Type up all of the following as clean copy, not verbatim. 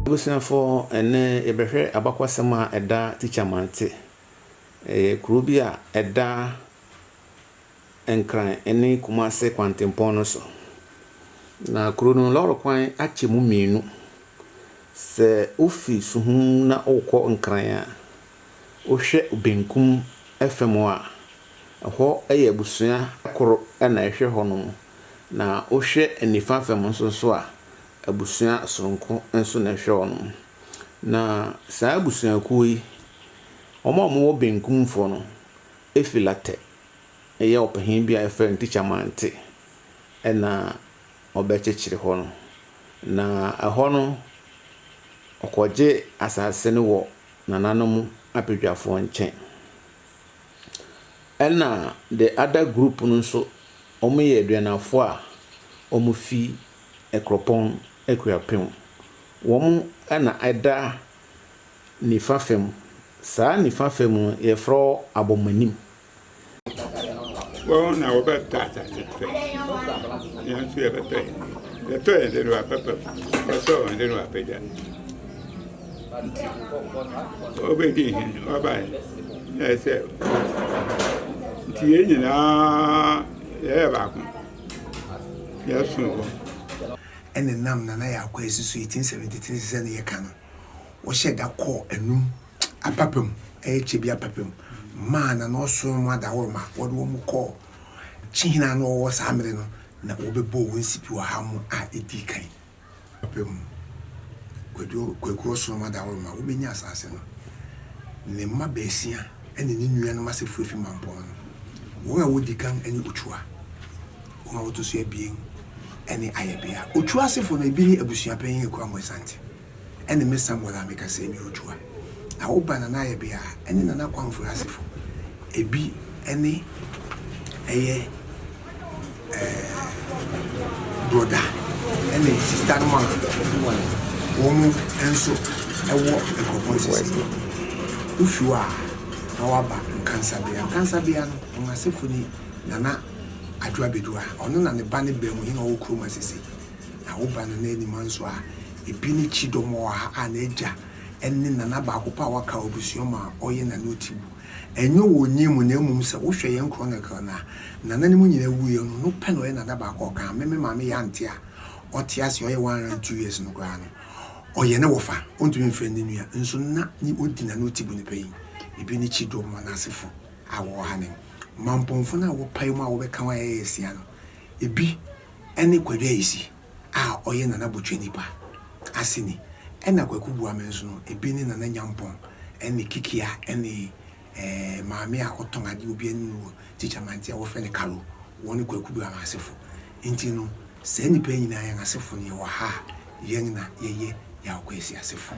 Businafo ene ebehwe abakwasema eda teacher mante kuro bi a eda enkran ene Kumase kwantempon no so na kuro no loro kwan achemu mienu se ofi suhu na okọ nkran a ohwe benkum FM a ho eye abusua akoro na ehwe hono na ohwe enifa FM nso a abusua soronko nso na ehwe hono na saa abusua kuyi omo benkum fo no efilate eye opahin bia efe teacher mante na obechechire hono na ahono okoje asase ne wo nananom apedwafo nchen na the other group nso omoye aduanafo a omofi ekropon ekuapem wom na ada nifafem saa nifafem ye fro abomanim Well, now about that, yes, we have a pay. The toy, they were pepper, the so, and they were paid. Obey, bye. Yes, sir. Yes, and the Nam Nana Quasi 1873 send the canon. Was shed that call a noom, a papum, a chibia papum. Man and also mother or ma, what woman call China no was hammering na obe bo winsipi wa hamu a edikai. Papum. Kwekuro mother or ma, women assassin. Nema besia, and in New and massive free mampon. Where would the gang any uchua? Who want to see a being any ayabia? Uchua se for a being a bushia paying a crumb with Santi. And the Miss Samuel make a same uchua. I hope an ayabia, and in an aquam for asifo. A be any a brother, any sister woman, and so I walk a composition. If you are, however, cancer bean, on a symphony, Nana, I drab it, or none and the banner beam in all crew, as I say. I hope an any manswa, a pinny chido more an edger, and then an abaco power cow busioma, or in a notibu. And no one knew when you move so wish a young chronicle now. None any will no pen or another baco can, maybe mammy auntia, or tears your 1 and 2 years no ground. Or ye never fa, want to infend in you, and so not ni would in a notibu in the pain. A pinny chido manasifo, our honey. Mamponfona will pay my over come away, Siano. A be any quadaisy. Ah, or yen an abuchinipa. Asini, and a quakubu mention, a binning and a yampon, any kikia, any mamia or tongue at Ubian teacher mantia or friend caro, one quakubu amasifo. Intino, send pain in a symphony or ha, yangna, ye, yaquasi asifo.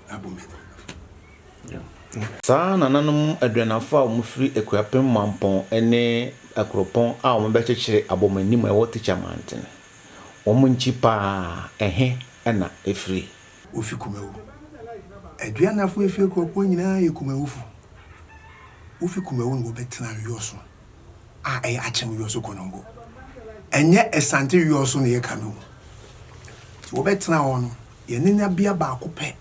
Abomin. Saa nananom aduanafo a omufri ekuapem mampon ene akropon a ombechechire abomanim e wo teacher mantene omunchi pa ehe na efri ofi kumewu aduanafo efi akropon nyina ye kumewufu ofi kumewu ngo betena yoso a achem yoso konongo enye esante yoso ne ye kanu wo betena hono ye nenya bia ba akopɛ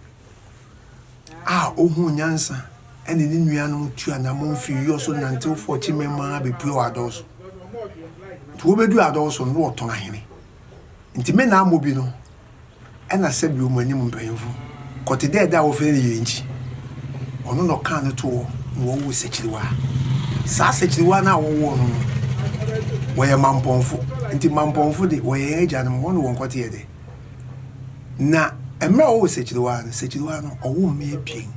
ohun nyansa ene ni nuanom tu anamon fi yoso nantew fo chimema be pure ados to obedu ados no oton ahene nti me na amobi no ena sebi o manim mpanyimfo kote da wo fe ne yenchi ono no kan to wo wo sekiriwa sa sekiriwa na wo wo no wo ye mamponfo nti mamponfo de wo ye agya no wo no won kote ye de na emre wo sekiriwa no owo me pien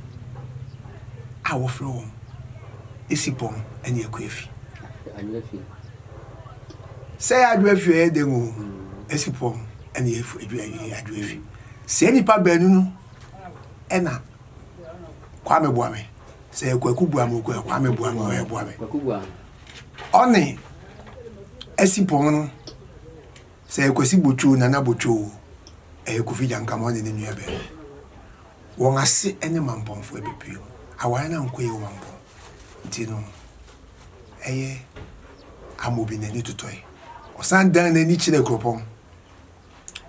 a wo fro wo esipon ene ekwafi say adwafi e de ngo esipon ene efu adwafi se nipa banu no ena kwame boame se kwaku boame kwame boame e boame oni esipon no se kwasi bochu na bochu kufi jankamo ne nua be won ase ene mamponfo ebepio awan na nkoye wo mampo ntino eye amobi na ni tutoy osan dan na ni chire kropon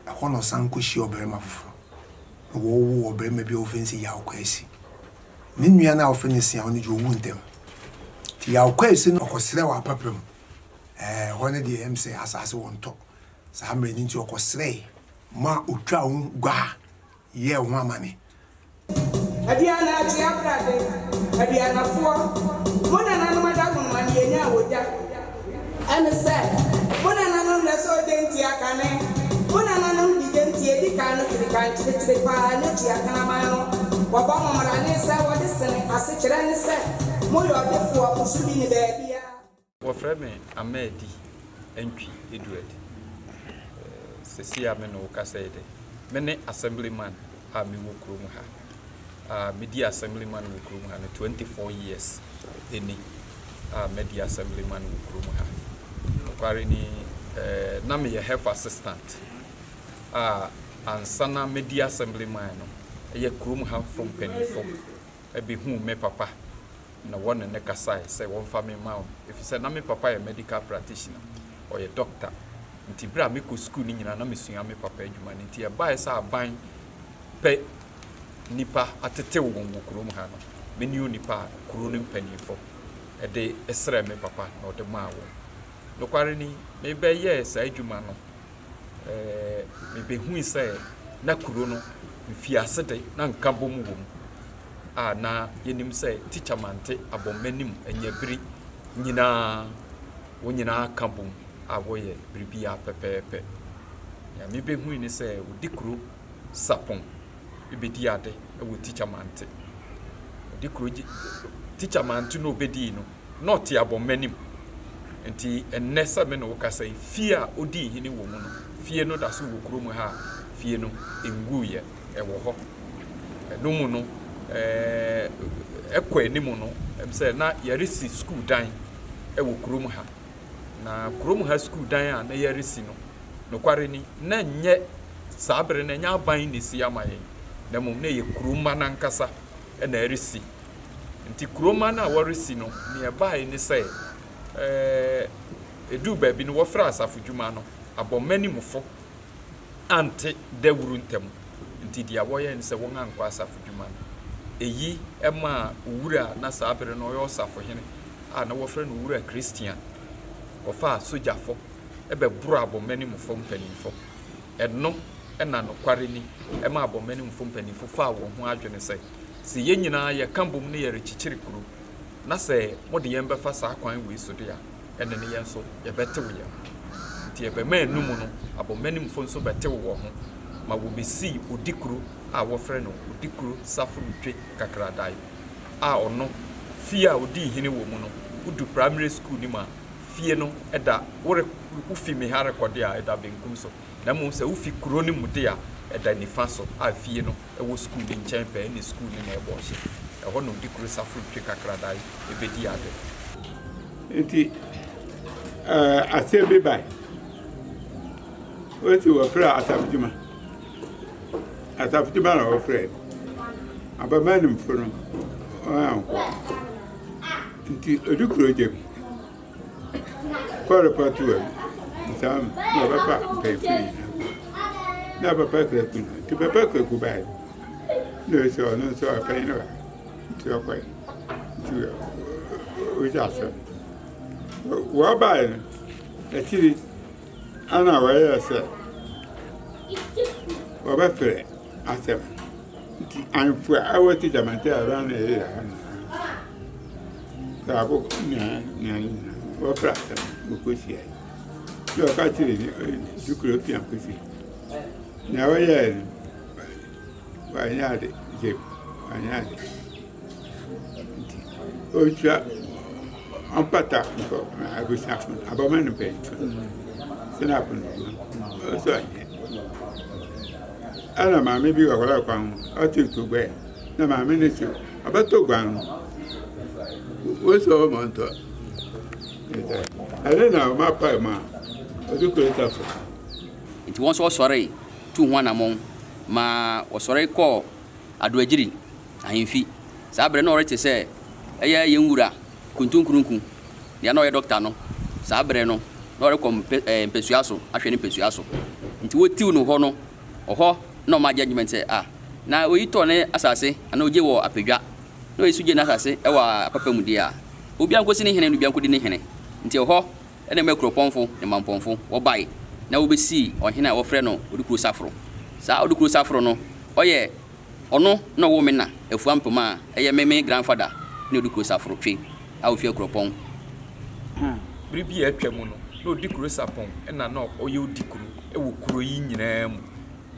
ahono san ko shi obere mafufuro wo be me bi ofensi ya okwesi ni nua na ofensi ya oni jo wu ntem ti ya okwesi no okosere wa papem hone de MC asase wonto sa mre ni nti okosere ma otwa hu gwa ye ho amane Adiana Chiabrade, Adiana Four, Monana Madame Maniana Woja, and said, Monana so dentiacane, Monana Didentia, the kind of the country to the Panatia Canamano, Wabama Maranesa, what is saying, as such an said, Moyo de Four, Mussolini there. What friend a medi entry, Edward. Cecilia Menoka said, many assemblyman have me walk room her. Media assemblyman will groom her 24 years. Any media assemblyman will groom her. Quarini Nami a health assistant. And Sana media assemblyman. A groom her from Penny from a be whom me papa. No one and Nekasai say one family mount. If you say Nami papa a medical practitioner or a doctor. Ntibra me ko school ni nyina na mesua me papa adwuma nti e bae sa aban pe nipa atete wo krom ha no meni onipa kuro no mpanifo e de esre me papa na ode ma wo no kware ni me be ye sa adwuma no me be hu ise na kuro no mfi asede na nka bom wo na yenim se teacher mante abomanim anyabiri nyina wo nyina ka bom awoye bribia pepepe ya mi be hu ni se odikro sapon ibedi ade e wo teacher mante odikro teacher mante no obedi no not abomanim enti enesa me no kasa fia odi hini wo mu no fie no da so wo krom ha fie no enguye e wo ho no mu no ekwa enimu no em se na yarisi school dan e wo krom ha na krom ha school dan a na yarisi no kware ni na nye sabre na nya ban ni si amaye na mum na ye kroma na nkasa e na yarisi nti kroma na warisi no ne bae ni say edu ba bi no wo fra asafudwuma no abomani mufo ante dawuru ntem nti dia woye ni se won ankwa asafudwuma no eyi ema owura na sabre no yo safohene na wo fra no owura Christian ofa sojafo ebe buru abomani mufo mpanimfo enno ena no kware ni ema abomani mufo mpanimfo fa wo ho adwene se si yenyina ye kambom ne ye rechichiri kuro na se mode ye mbefa sa kwan we so de ya ene ne ye so ye betewo ye nti ebe ma enum no abomani mufo nso betewo wo ho ma wo besi odikuro wo frɛ no odikuro safuru twe kakradai ono fia odi hine wo mu no udu primary school ni ma fie no eda wore ufi me ha rekode a eda benkum so na mo se ufi kuro ni mude a eda nifa so a fie no ewo school ni nchen pe ni school ni na ebo hye ho no dikuru safu twe kakradai ebedi ade enti asebe bai o ti wo fra asafuduma na wo fra abamani mfono nti odukuro jem kwara patuwa sam na papa pefiri na papa kreku ti papa kreku bai no so apa ina ba ti akwai ti o jasa wa bai na tiri ana wa ya sa wa ba fere asem ti anfu awati jamante around area sabo na wa frata ukosi ai yo ka tiri dukuro pian kosi na wa ya wa nyaade je wa nyaade o cha ampata ko agusa abamani pe sina pun so anye ana ma me bi wa kwala kwan ati to gbe na ma me ne so abato gwan wo so mo nto ale na ma pa ma o du ko ta fo nti won so sore tu ho anamon ma wo sore ko adoagiri ahemfi sa bre na orete se eya yenwura kuntunkurunku ya na o ye doctor no sa bre no na ore ko mpesuaso ahwe ne mpesuaso nti wo tiu no ho no oho no ma judgment say na oyi to ne asase ana oje wo apedwa na oyi suje na asase e wa papa mu dia obi ankosi ne hene no bi ankodi ne hene nti ho ene makropɔnfo ne mampɔnfo wo bai na wo besi ɔhene a wo frɛ no odukuro safro saa odukuro safro no ɔyɛ ɔno na wo mena afua mpema ɛyɛ meme grandfather ne odukuro safro twe a wo fie kropɔn bribi atwa mu no na odukuro sapɔn ɛna na ɔyɛ odukuro ɛwɔ kuro yi nyinaa mu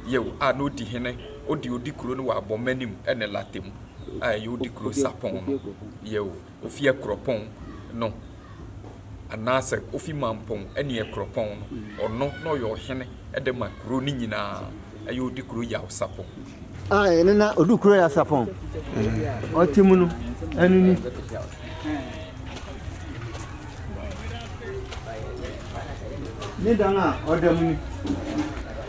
yew a no di hene odukuro no wa abomanim ɛne latem a ɛyɛ odukuro sapɔn no yew ofie kropɔn no anase ofi mampon ene ekropon no ono no yo hene ede makro ni nyina ayo odikro ya osapon ene na odikro ya sapon otimu no anu ni ni dana odamu ni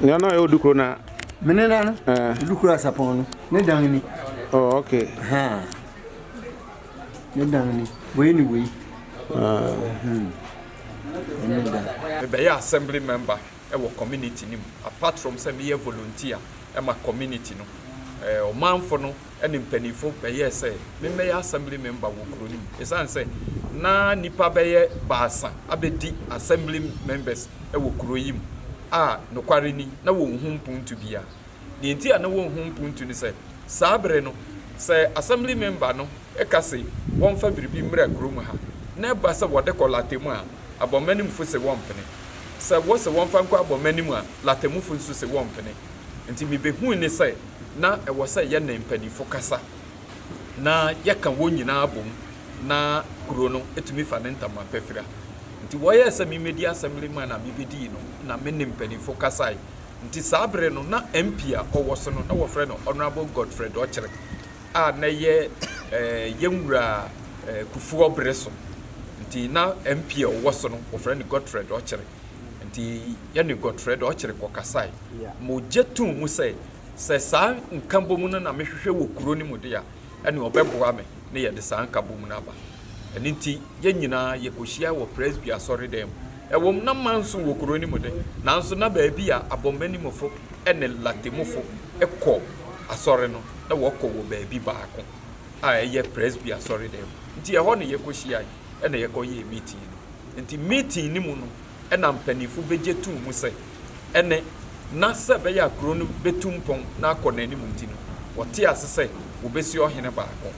ni na yo odikro na menena no odikro ya sapon no ni dan ni oh okay ha ni dan ni we ni we be ya assembly member e wo community nim apart from say me volunteer e ma community no o manfo no ene mpanifo be ye say me ya assembly member wo kuro nim esan say na nipa be ye baasa abedi assembly members e wo kuro yim a no kware ni na wo humpuntu bia ni nti a na wo humpuntu ni say sabre no say assembly member no e ka say won fa biribi mra kuro mu ha na ba se wode ko latemu a abomanim fu se wompene se wo se won fa nko abomanim a latemu fu nso se wompene nti mi behu ni se na e wo se ye na mpanifo kasa na ye kan wo nyina abom na kuro no etumi fa ne ntama pefira nti wo ye se mi media assembly man na mi bedi no na me ne mpanifo kasa nti sabre no na MP a owo so no na wo frɛ no honorable Godfred Ochere a na ye yemwura kufuo breso nti na MP owo so no wo frɛ no Godfred Ochere nti ye ne Godfred Ochere kokasai mo jetu mu se sa nkambo mu na mehwehwe wo kuro ni mu de ya ene obeboa me ne ye de sa nkambo mu na ba ene nti ye nyina ye kohia wo presby asori dem ewom na manso wo kuro ni mu de nanso na ba bia abombani mofo ene latemofo ekọ asori no na wo kọ wo ba bi baako a ye presby asori dem nti ye ho ne ye kohia ene ye kọ ye meeting nti meeting ni mu no ena mpanifu beje tu mu se ene na se be ya kuro no betumpon na akọ nani mu nti no wote asese wo besi ohene baako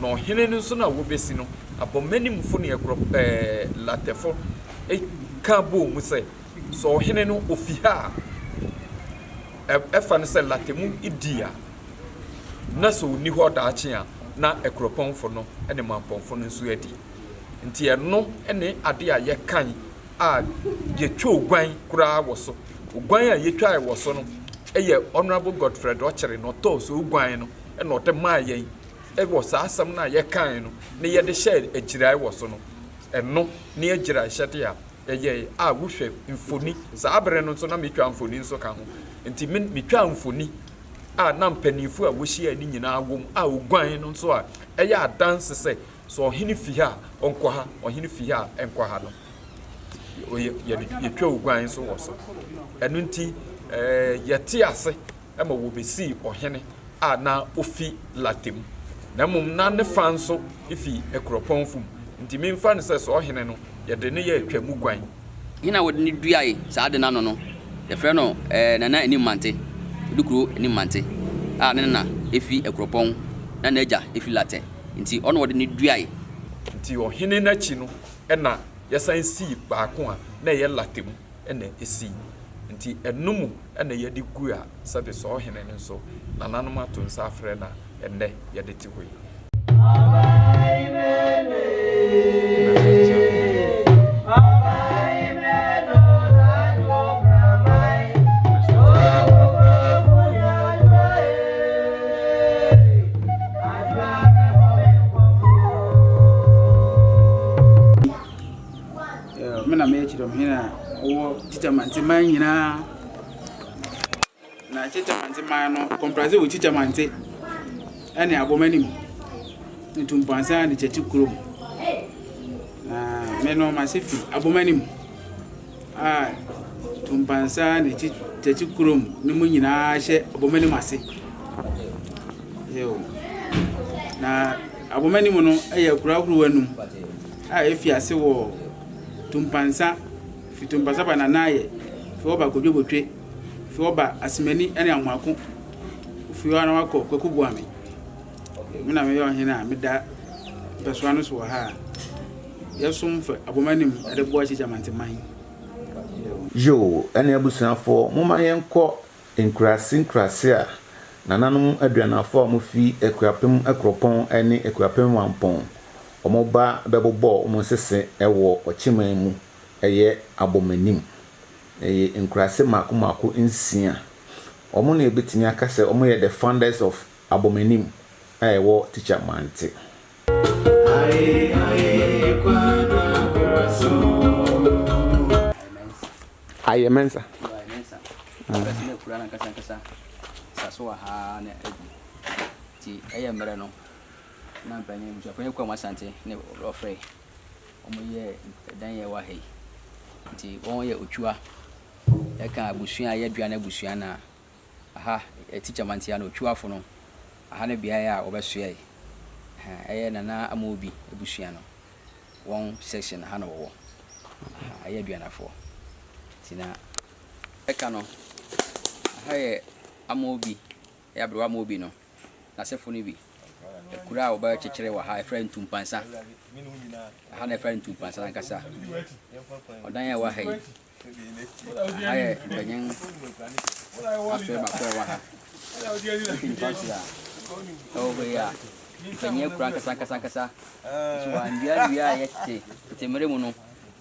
na ohene no so na wo besi no abomani mfo ne ekro latefo kabo mu se so ohene no ofi ha efa no se latemu idia na so ni ho da ache a na ekroponfo no ene mamponfo no nso adi nti eno ene ade a ye kan a ye twa ogwan kura wo so ogwan a ye twa wo so no eye honorable Godfred Ochere no to so ogwan no ene o de ma ye e wo sa asam na ye kan no ne ye de share agirai wo so no eno ne agirai hyede a eye a wo hwe mfoni sa abre no so na metwa mfoni nso ka ho nti metwa mfoni a na mpanifu a wo hia ni nyina agom a ogwan no nso a eye adanse se so ohini fi ha onko ha ohini fi ha enko ha no ye twa ogwan so wo so enu nti ye ti ase e ma wo besi ohene a na ofi latem na mum na ne fanso ifi ekroponfum nti memfa ne se so ohene no ye de ne ye atwa mu gwan hina wode ne duae saa de na no ye frɛ no nana eni mante dukuro eni mante a ne na efi ekropon na na agya efi late nti ono wode ne duae nti ohene na chi no na yesan si baako a na ye latem na esi nti enumu na ye de gu a sabe so ohene ne so nananom atonsa afrɛ na enne ye de ti hoi Mena me chiro hina o chicha mantima nyina na chicha mantima no comprise o chicha mante ene abomanim ntumpansa ne chetikuro na me no masefi abomanim tumpansa ne chetikuro ne mu nyina hye abomanim ase Yo. Na abomani mu no eye kura huru anum. A efi ase wo tumpansa fi tumpansa ba nanaye fi oba kodwobotwe fi oba asimani ene anwako fi wa na wako kwakubu ame mina me yo hena meda beso anu so ha yesum fa abomani mu ade bo achi jamanteman yo ene abusuafo moma yenko nkrase a nananum aduanafo mo fi ekuapem akropon ene ekuapem wampon omoba bebobo omosese ewo ochiman mu eye abomanim eye nkrase makomako nsia omo na ebetimi akase omo ye the founders of abomanim ewo teacher mante ayemensa Besime kurana kasa saso ha na ti eye mere no na mpanye mu afanye kwa masante ne ofre omo ye dan ye wa hei ti won ye otwa e kan abusua ye duane abusua na aha teacher mantia na otwa fo no aha ne bia ya obesua yi eye nana amobi abusua no won section ha na wo eye duana fo tina e kan no haye amobi ya bro amobi no na sefo ni bi kura oba chekere wa ha friend tumpansa ha na friend tumpansa nkasa odan ya wa haye haye benyen after ba kwa wa ha tumpansa over ya benyen kura nkasa so andia ya temere mu no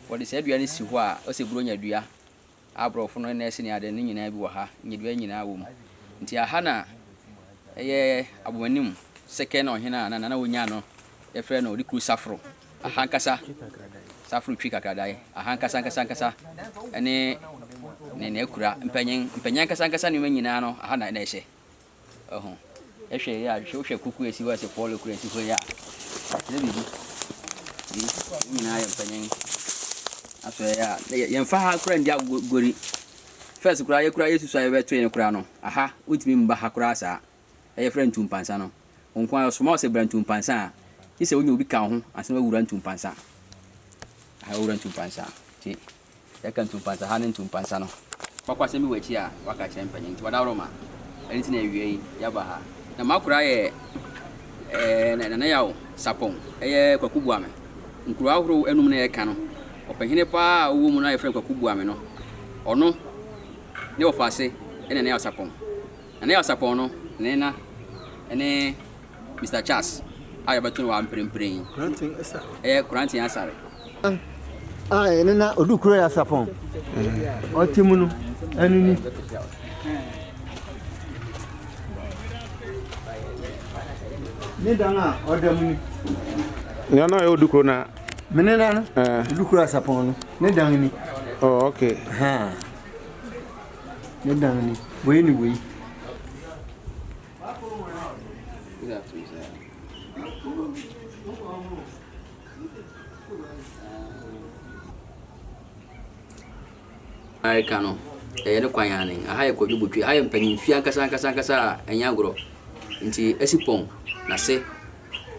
wodi se adua ni si ho a o se buronya dua abrofo no na ese ni ade ni nyina bi wa ha nyedua nyina wo mu nti aha na eye abomanim second ohina na wonya no e frɛ no di kru safro aha nkasa safro twi kakradai aha nkasa ene ne ekura mpanyen nkasa ni nyina no aha na ehye oho ehwe ya hwe kuku esi wa se polo kura esi ho ya ne bi nyina ya mpanyen aso ya yemfa ha kura ndia gori first kura ye kura yesu so ye beto ye kura no aha utimi mba ha kura sa ye friend tumpansa no onkwa so ma se brand tumpansa ki se onye obi ka ho asema wura tumpansa aha wura tumpansa ti ya kan tumpansa ha ne tumpansa no kwakwa se mi wachi a waka che mpanyin ti wada roma enti na ewie ya ba ha na makura ye na yawo sapon ye kwakubu ame nkura ahoro enum na ye ka no opehine pa owo mu na ye friend kwakubu ame no ono ne ofase ene na yasapon na yasapon no ne na ene Mr. Charles aya batun wa mprempren Granting esa. Granting asare ene na odukuro yasapon otimu no anu ni ne dana odamu ni no na odukuro na menena no odukuro yasapon no ne dan ni oh okay ne dan ni we ni we ai kano ne kwanyane aha ye kodwobotwe aha ye mpanyimfia nkasa anyagoro nti esipon na se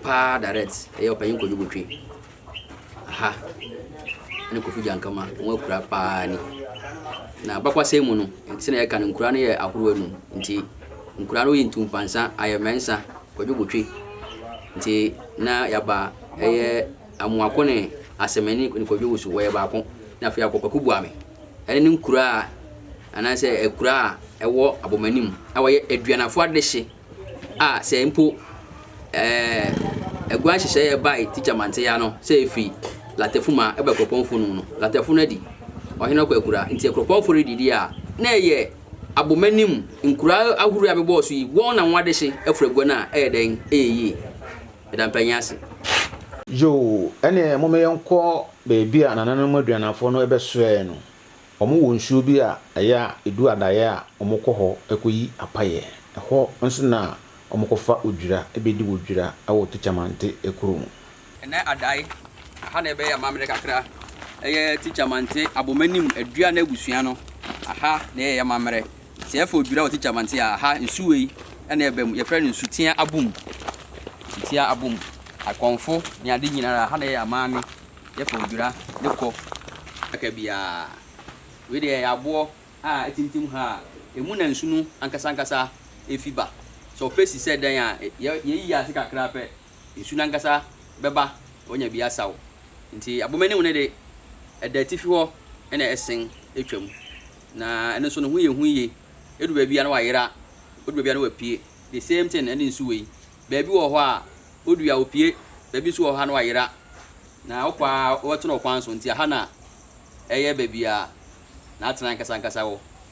pa direct ye opanyin kodwobotwe aha ne kofuja nkama won akura pa ni na bakwa se mu no nti na ye kan nkura no ye ahoro anu nti nkura no yi ntumpansa ayemensa kodwobotwe nti na yaba eye amuako ne asemani ni kodwobusu wo ye baako na afia kokubu ame ene ni nkura anase ekura ewo abomanim awoye aduanafo adehye a se mpo egwa hyehye ye bai teacher mante ya no se efi latefuma ebe kroponfo no latefu na di ohina kwa ekura nti kroponfo redidi a na ye abomanim nkura ahuru ya bebo so yi won na wadehye efragwa na eden eyi edan panyase yo ene mo me yenko beebi a nananum aduanafo no ebesoe no omo wonsuo bi a eya edu adaye a omo koho ekoyi apaye eho nso na omo kofa odwira ebedi wodwira awo tichamante ekurum ene adai aha na ebe ya mamre kakra eye tichamante abomanim adua na agusua no aha na ye mamre se efo odwira wo tichamante aha nsuwe ɛna ɛbɛm yɛfrɛ no sutia abum akɔnfo ne ade nyinara ha na yɛ amaame yɛfa odwira ne kɔ aka biara we de yɛ aboɔ a etimtim ha emu na nsu no ankasa efi ba so pesi sɛ dan a yɛyi ase kakra pɛ nsu na ankasa bɛba onya bi asaw nti abomani ne de ɛda tifi hɔ ɛna ɛsen etwam na ɛno so no hu yɛ edu baabi a na wayera odu baabi a na wapie the same thing ɛne nsu wei baabi wɔ hɔ a odu a opie baabi so wɔ hɔ na wayera na okwa wɔto no kwan so nti aha na ɛyɛ baabi a na atena ankasa wɔ